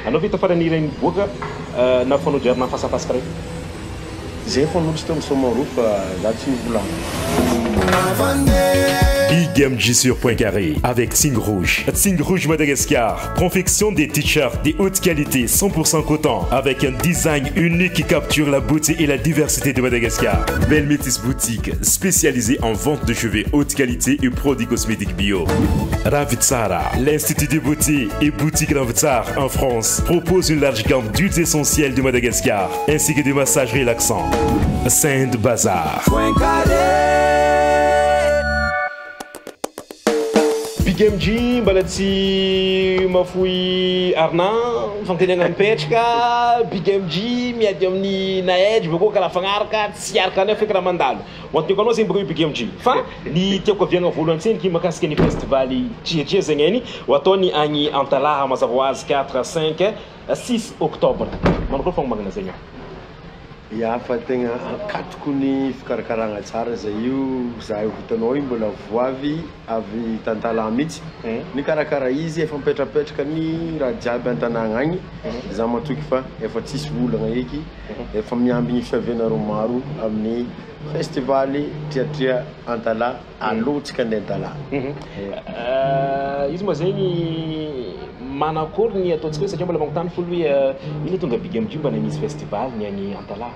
anao vita farany ireny boaka na fanodrerana fasapasaka reny zay fanodry tao misoma roa fa za tsy nivolagna. Big MG sur Point Carré avec Signe Rouge. Signe Rouge Madagascar. Confection des t-shirts de haute qualité 100% coton avec un design unique qui capture la beauté et la diversité de Madagascar. Belle Métis Boutique spécialisée en vente de cheveux haute qualité et produits cosmétiques bio. Ravitsara, l'Institut de beauté et boutique Ravitsar en France propose une large gamme d'huiles essentielles de Madagascar ainsi que des massages relaxants. Saint Bazar. Big MG mbola tsy mafoy Arnan fantenagna mipetraka Big MG miady amin'ny naedry bako karaha fagnaraka tsy araka anay feky raha mandalo antoko anao zegny bako Big MG fa ny tiako aviagna voalohany tseniky makasika ny festivaly tria zegny any ataony agny Antalaha mazava ho azy 4 5 6 octobre manao fa magnana zegny Ya fa tegna akatoko ny fikarakaragna tsara zay io za io vitanao io mbola voavy avy Tantala mihitsy ny karakara izy efa mipetrapetraka ny raha jiaby an-tanàgna agny za matoky fa efa tsisy olagna eky efa miamby ny fiaviana maro amin'ny festivaly triatria Antala alotsika andeha Antala izy moa zegny manakory ny ataontsika hoe satria mbola magnotany folo hoe ino tonga Big MG mba misy festival ny agny Antala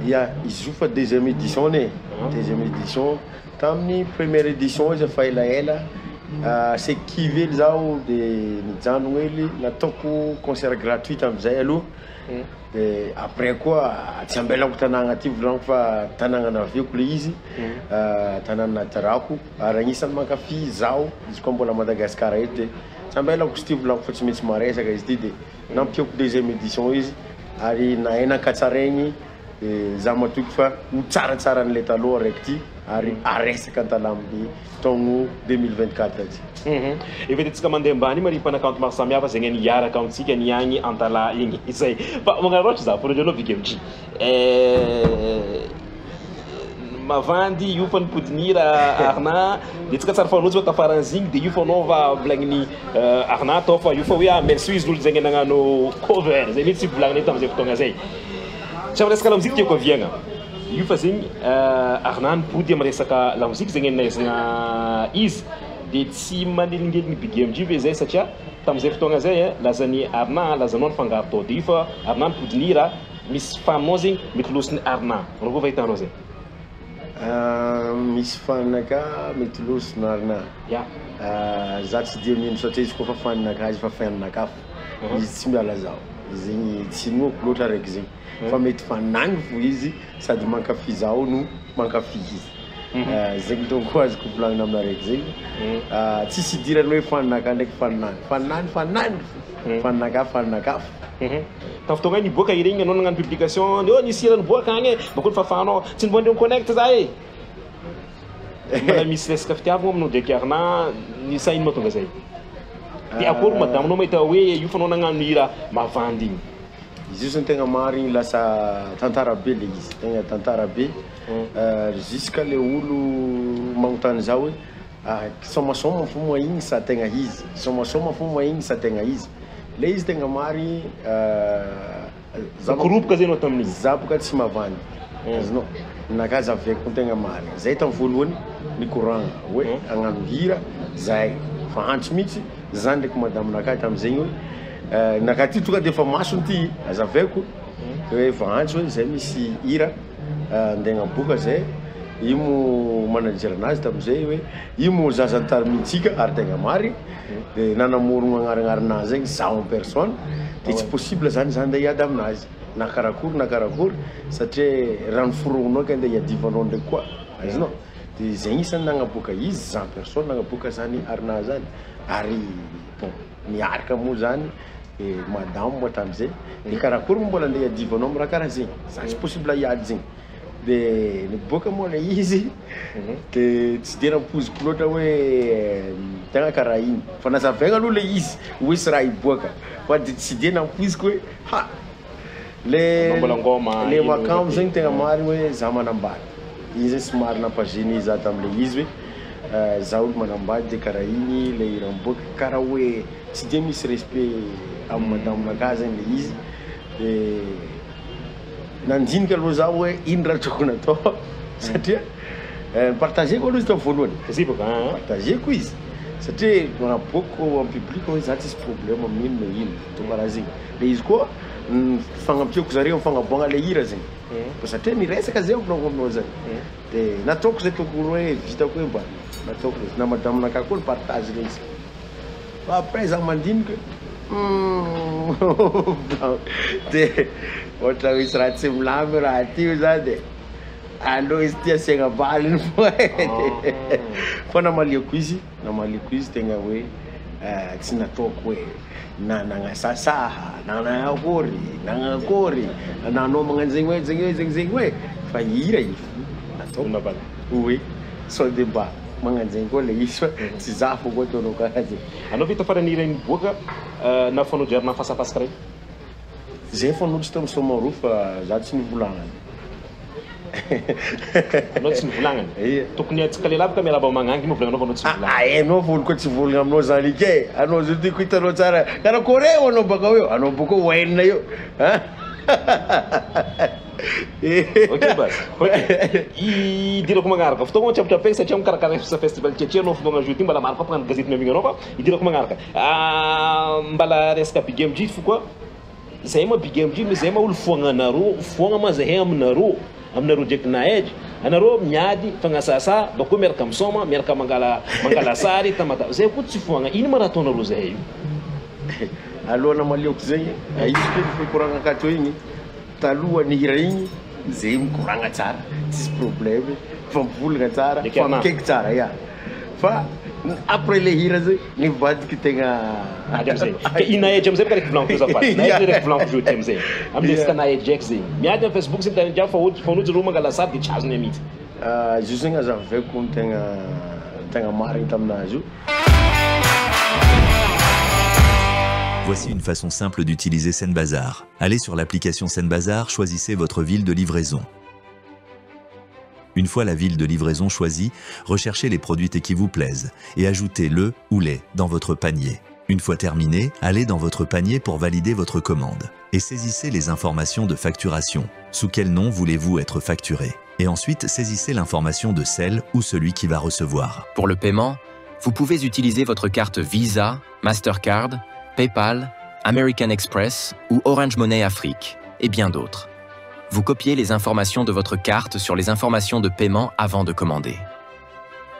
ya izy io fa deuxième édition ne deuxième édition tamin'ny première édition izy fa elaela c'est kively zao de nijanogna hely nataoko concert gratuit amizay aloha de après quoi tsy ambelako tanàgna aty volagno fa tanàgna naviako le izy tanàna tarako ary agnisan'ny mankafy zao izy koa mbola Madagasikara eto de tsy ambelako sy ty volagno fa tsy maintsy maresaka izy ty de nampiako deuxième édition izy ary nahenakatsaraigny za matoky fa ho tsaratsara n'le taloha raiky ty ary aresaka Antala amin'ny taogno 2024 ty efa mandeha ambany maripanakanto maro samihafa zegny ny hiaraka amintsika ny agny Antala igny izay fa magnarotry za produit Big MG mavandy io fa nipodinira Arna de tsika tsara fanotsy fa kafaran'zigny de io fa anaova volagniny Arna atao fa io fa hoe merci izy olo zegny nagnano cover zay mihitsy volagniny eto am'izay fotoagna zay tsy resaka lamozika tiako aviagna io fa zegny Arna nipody amy resaka lamozika zegny naizagna izy de tsy manelingeligny Big MG ve zay satria tam'izay fotoagna zay lazany Arna lazanao ny fangaro tao de io fa Arna nipodinira misy fanao zegny mety losiny Arna anao koa fa hitanao zegny misy fanaka mety losiny Arna za tsy de mino satria izy koa fa faninaka izy fa faninaka izy tsy miala zao zegny tsy noako loatra raiky zegny fa mety fanagny fo izy sady mankafy zao no mankafy izy zegny donc koa azoko volagnina amina raiky zegny tsisy idirany hoe faninaka ndraiky fanany faninaka ta fotoagna ny boaka iregny anao nagnano publication de nisy irany boaka agny bakony fafanao tsy nibondreo connect za mbola misy resaka fitiavagna aminao ndraiky Arna ny sa ino mahatonga zay de akory madame anao mahita hoe io fa anao nagnano hira mavandy igny izy io zany tegna marigny lasa tantara be le izy tegna tantara be jusqu'à le olo magnotany zao hoe somasoma fo moa igny sa tegna izy somasoma fo moa igny sa tegna izy le izy tegna marigny koropoka zay anao tamin'izy za boka tsy mavandy azonao naka zaviako tegna marigny zay tamy voalohany ny koragna hoe agnano hira zay fa antso mihitsy za ndraiky madame naka tam'zegny hoe naka ty tonga de efa masony ty azavaiko hoe fa antso hoe zay misy hira andegna boka zay io mo manajer anazy tam'izay hoe io mo zazantarimitsika ary tegna marigny de nanamorogno agnaranazy zegny za en personne de tsy possible zany za andeha hiady aminazy na karakory satria rano forognonao ka andeha hiadivanao ndraiky koa azonao de zegny isany nagnaboaka izy za en personne nagnaboaka zany arinazy zany ary bon miaraka moa zany madame moa tam'izay de karakory mbola andeha hiadivanao amy raha karaha zegny za tsy possible hiady zegny de niboaka moa le izy de tsy de nampoziko loatra hoe tegna karaha igny fa nazavaigna aloha le izy hoe sy raha iboaka fa de tsy de nampoziko hoe ha le makamo zegny tegna marigny hoe za manambady izy zegny somary nampagenie za tam'le izy hoe zaho olo manambady de karaha igny le hira miboaka karaha hoe tsy de misy respect amin'ny madamonaka zany le izy de nandinika aloha zaho hoe ino raha tokony atao satria partageko aloha izy tao voalohany partageko izy satria manaboako amin'ny public hoe za tsisy problème amin'ino na ino to karaha zegny le izy koa fagnampiako zareo mifagnaboagna le hira zegny satria niresaka zay aminao aminao zany de nataoko zay tokony hoe vitako hoe mba nataoko na madamonaka koa partage le izy fa après za mandinika de ohatra hoe isy raha tsy milamy raha tio za de allo izy ty asiagna valiny fo fa namaliako izy tegna hoe tsy nataoko hoe nagnasasaha nagnakory nanao magnano zegny hoe fa hira izy nataoko oui sao de mba magnano zegny koa le izy fa tsy za fo koa ataonao karaha zegny. Anao vita farany hira miboaka na fanodrerana fasapasaka regny zay fanodry tamin'ny Somaroa fa za tsy nivolagnany. Anao tsy nivolagnany tokony atsika lehilahy miaraba magnangy mo volagnanao anao tsy nivolagnany anao volo koa tsy volagna aminao zany ke anao zao ty ko hitanao tsara karaha koreo anao baka eo anao baka waine eo ok bas idirako magnaraka fotoagna trapitrapegny satria mikarakara festival tiatria anao fotoagna jour ty mbala maro papagnano gazety miamigna anao fa idirako magnaraka mbala resaka big MG fo koa zay ma big MG mais zay ma olo foagna anareo foagna ma zahay aminareo ndraiky naedry anareo miady fagnasasa bako miaraka misoma miaraka mangala sary tamata zay koa tsy foagna ino ma raha ataonareo zahay io alohana maliako zegny izy koa mikoragna akato igny taloha ny hira igny zay mikoragna tsara tsisy problème fa mivolagna tsara fa mikaiky tsara ya fa après le hira zay nivadiky tegna amizay ka inaedry amizay baka volaniko zafady naedry raiky volaniko jeudi amizay amin'ny resaka naedry draiky zegny miady amin'ny Facebook sy tany jiaby fa onozy reo mangala sary de tsy azony amity izy zegny azaveko tegna marigny taminazy io. Voici une façon simple d'utiliser Senbazar. Allez sur l'application Senbazar, choisissez votre ville de livraison. Une fois la ville de livraison choisie, recherchez les produits qui vous plaisent et ajoutez le ou les dans votre panier. Une fois terminé, allez dans votre panier pour valider votre commande et saisissez les informations de facturation. Sous quel nom voulez-vous être facturé? Et ensuite, saisissez l'information de celle ou celui qui va recevoir. Pour le paiement, vous pouvez utiliser votre carte Visa, Mastercard, PayPal, American Express ou Orange Money Afrique, et bien d'autres. Vous copiez les informations de votre carte sur les informations de paiement avant de commander.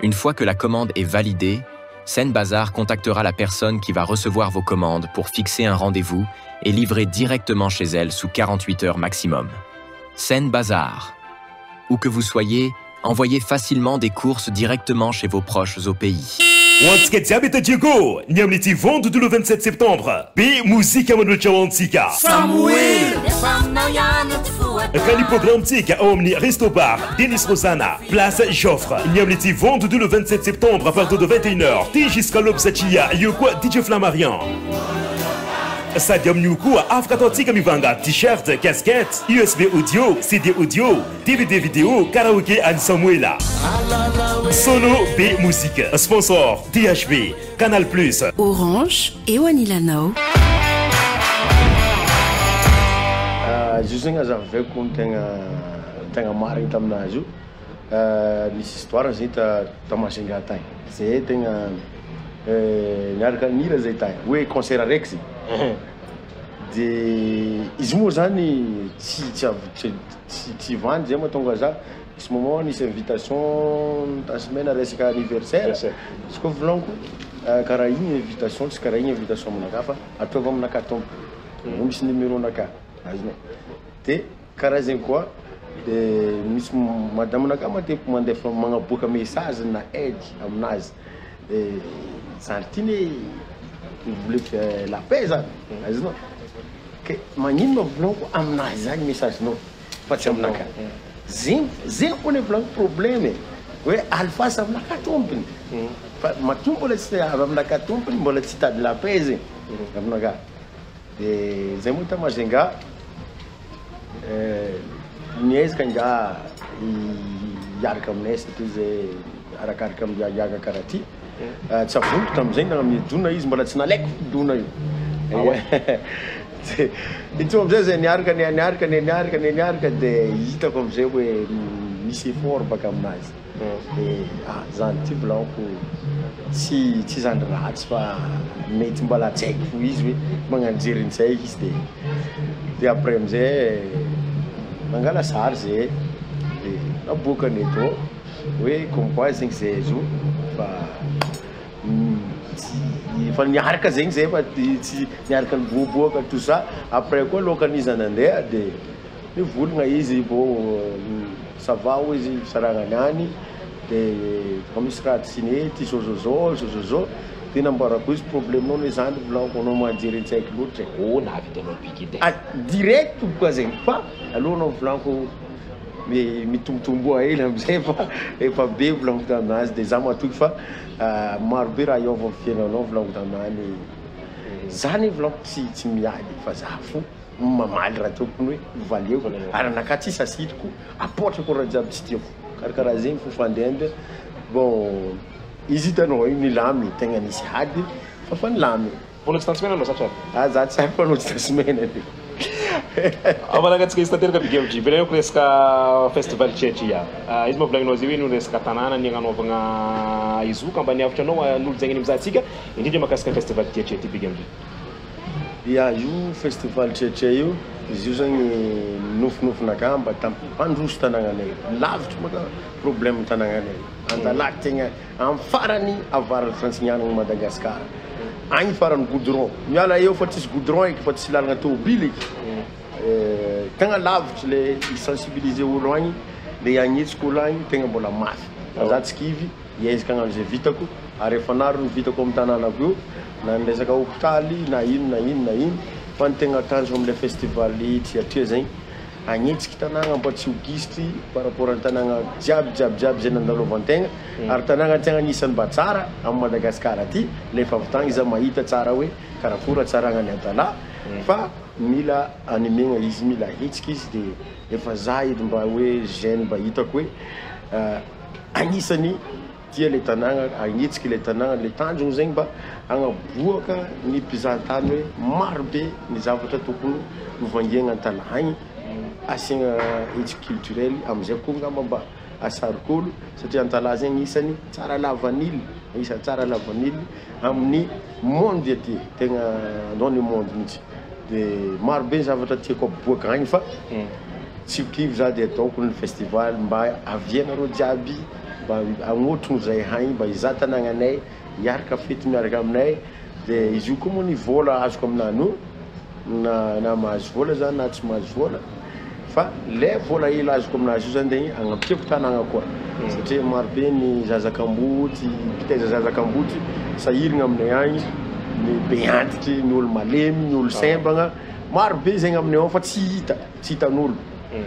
Une fois que la commande est validée, Senbazar contactera la personne qui va recevoir vos commandes pour fixer un rendez-vous et livrer directement chez elle sous 48 heures maximum. Senbazar. Où que vous soyez, envoyez facilement des courses directement chez vos proches au pays. Once que diabete Diego, Niamliti vendre le 27 septembre. B musique Manuchawantika. Samuel. Rally programme tika Omni Resto Bar, Denis Rosana, Place Joffre. Niamliti vendre le 27 septembre à partir de 21h. T jusqu'à l'Obsachia, Yoko DJ Flammarian. Sadium Nyuku, Afratantika Mivanga, t-shirt, casquette, USB audio, CD audio, DVD vidéo, karaoké Anne Samuela. Solo B Musique, sponsor THB, Canal+, Orange et Wanilanao. Je sais que j'avais tegna marigny taminazy io misy histoire zay tamasenga tagny zay tegna niaraka nira zay tagny hoe concert araiky zay de izy moa zany tsy vandy zay mahatonga za isy moment nisy invitation ta semaine resaka anniversaire izy koa volaniko karaha igny invitation tsy karaha igny invitation aminaka fa ataova aminaka tompo misy numéro naka azonao de karaha zegny koa de misy madame naka matetiky mandefa magnaboaka message na aide aminazy santine voulait la paix zany azonao ke magnino volaniko aminazy zany message nao fa tsy aminaka zegny koa ne volaniko problème hoe alifasy aminaka tompony fa matompo mbola tsy avy aminaka tompony mbola tsy tady la paix zegny aminaka de zay moa tamazenga niezaka nga hiaraka aminay satria zay arakaraka miagaga karaha ty tsy avonto tam'izay nagnamedona izy mbola tsy nalaiko fidona io itsy am'izay zay niaraka dia hitako am'izay hoe misy effort baka aminazy zany ty volaniko tsy zany ratsy fa mety mbola tsy haiko fo izy hoe magnanjerin-tsay izy dia après am'izay mangala sary zay dia naboakany eto hoe comme quoi zegny zay zo fa niaraka zegny zay fa tsy niaraka niboaboaka tout ça après koa lokany izy nandeha dia nivolagna izy bo ça va ho izy fisaragnany any dia fa misy raha tsy nety zao dia nambarako izy problème nao zany volaniko anao manjerin-tsaiky loatra nahavitanao piqué direct koa zegny fa aloha anao volaniko mitombotomboa hely am'izay fa efa be volaniko taminazy dia za matoky fa marobe raha iova amin'ny fiainanao volaniko taminany zany volaniko tsy miady fa za fo mamaly raha tokony hoe valeo ary naka tsisy asitiko apotrako raha jiaby tsy tiako karakaraha zegny fo fandehandy bon izy hitanao io nilamy tegna nisy ady fa nilamy mbola tsy tansemaina anao satrany za tsy haiko fa anao tsy tasemaina amanagatsika izy tanteraka bigamdry belanako resaka festival tchetria izy mavolagninao zay hoe no resaka tanàna ny agnanovagna izoka mba niavitra anao n'olo zegny any mizahantsika indrindra mahakasika festival tchetria ty bigamdry ia io festival tchetria io izy io zagny nofinofinaga mba tampandroso tanàgnanay lavitra maka problème tanàgnanay andalaky tegna amin'ny farany avarany Francinianagny Madagasikara agny farany goudron miala eo fa tsisy goudron eky fa tsisy lalagna tômobily eky tegna lavitra le isensibiliser olo agny le agnetsika olo agny tegna mbola mafy za tsy kivy iezaka agnano zay vitako ary efa naro ny vitako amin'ny tanànako io na resaka hôpitaly na ino fa ny tegna tanjo am'le festival tchetria zegny agnetsika tanàgna mba tsy ho gisitry par rapport ny tanàgna jiaby zay nandalovantegna ary tanàgna tegna anisany mba tsara amin'ny Madagasikara aty le efa avy tagny iza mahita tsara hoe karakora tsaragnany antala fa mila animegna izy mila hetsika izy dia efa za edy mba hoe jeune mba hitako hoe anisany tia le tanàgna agnetsika le tanàgna le tanjogny zegny mba agnaboaka ny mpizahantany hoe marobe ny zavatra tokony novangiagna antala agny asiagna hetsika culturel am'izay koa ngamba mba asarik'olo satria antala zegny isany tsara lavanily amin'ny monde aty tegna dans le monde mihitsy dia marobe ny zavatra tiako aboaka agny fa tsy kivy za dia ataoko ny festival mba avianareo jiaby mba agnotrony zay hagny mba iza tanàgnanay hiaraka fety miaraka aminay dia izy io koa moa ny vola azoko aminany io na mahazo vola zany na tsy mahazo vola fa le vola hely azoko aminazy io zany dia agnapiako tanàgna koa satria marobe ny zazakamboty mpitaiza zazakamboty sahirigna aminay agny ny be antitry ny olo malemy ny olo sembagna marobe zegny aminay ao fa tsy hitan'olo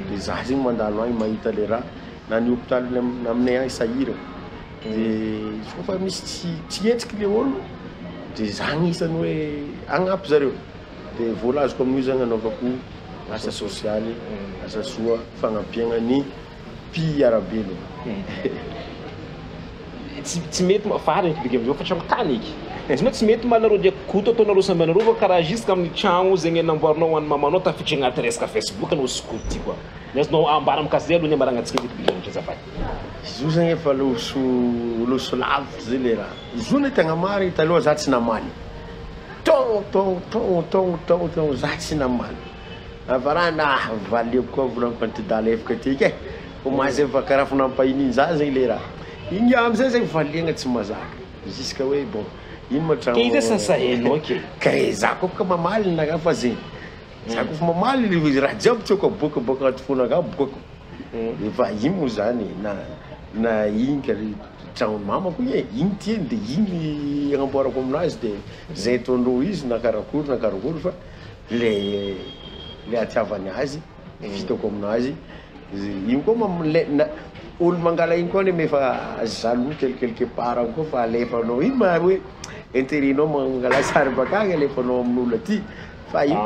dia za zegny mandalo agny mahita le raha na ny hôpitaly aminay agny sahiragna dia izy koa fa misy tsy hetsika le olo dia zagny isany hoe agnampy zareo dia vola azoko amin'io zany anaovako asa sosialy asa soa fagnampiagna ny mpiarabelo tsy mety farany bigamzao fa tramotany eky izy moa tsy mety malareo ndraiky koto ataonareo sambanareo fa karaha jusque amin'ny tragno zegny namboarinao hoany mamanao tafiditra agnaty resaka Facebook anao sokoto ty koa nezinao ambara mikasy zay aloha ny ambaranantsika eky bigamitra azafady izy io zegny efa loso lavitra zay le raha izy io ny tegna mary taloha za tsy namaly ton za tsy namaly avarana valeko koa volaniko antidala efaka tiky ho mazy efa karaha fo nampahinin za zegny le raha igny am'izay zegny valiagna tsy mazaka jusque hoe bon ino matragno ke izy sasahenao ke kay za koa ka mamaly naga fa zegny za koa fa mamaly raha jiaby tiako aboakaboaka agnaty fonaka aboako efa ino moa zany na igny ka tragnony mamako igny tiany dia igny agnamboarako aminazy dia zay ataondreo izy na karakory fa le atiavany azy vitako aminazy igny koa olo mangala igny koa nefa jaloux quelque part agny koa fa alefanao ino ma hoe intérêt-nao mangala sary bakagny alefanao amin'olo aty fa io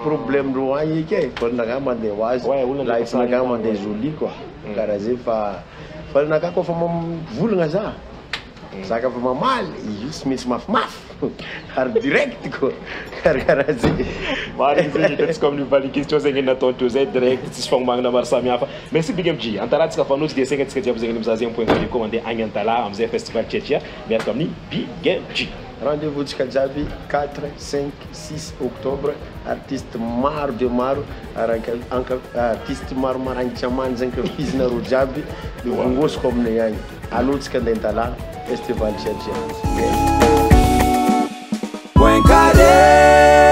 problème ro agny eky valinaka mandeha ho azy laifinaka mandeha joli quoi karaha zay fa valinaka koa fa volagna za zaka fa mamaly io tsy maintsy mafimafy ary direct quoi karaha zay marigny zay hitantsika amin'ny valy question zegny natao teo zay direct tsisy fagnomagnana maro samihafa merci Big MG antarahantsika fanozy dia segnatsika jiaby zegny mizaha zegny point carré koa mandeha agny Antala amizay festival Tchetchia miaraka amin'ny Big MG. Rendez-vous tsika jiaby 4, 5, 6 octobre artiste maro de maro artiste maro marangitra amany zegny kafizinareo jiaby vongosiko aminay agny alohantsika andeha Antala festival Tchetchia. Point carré.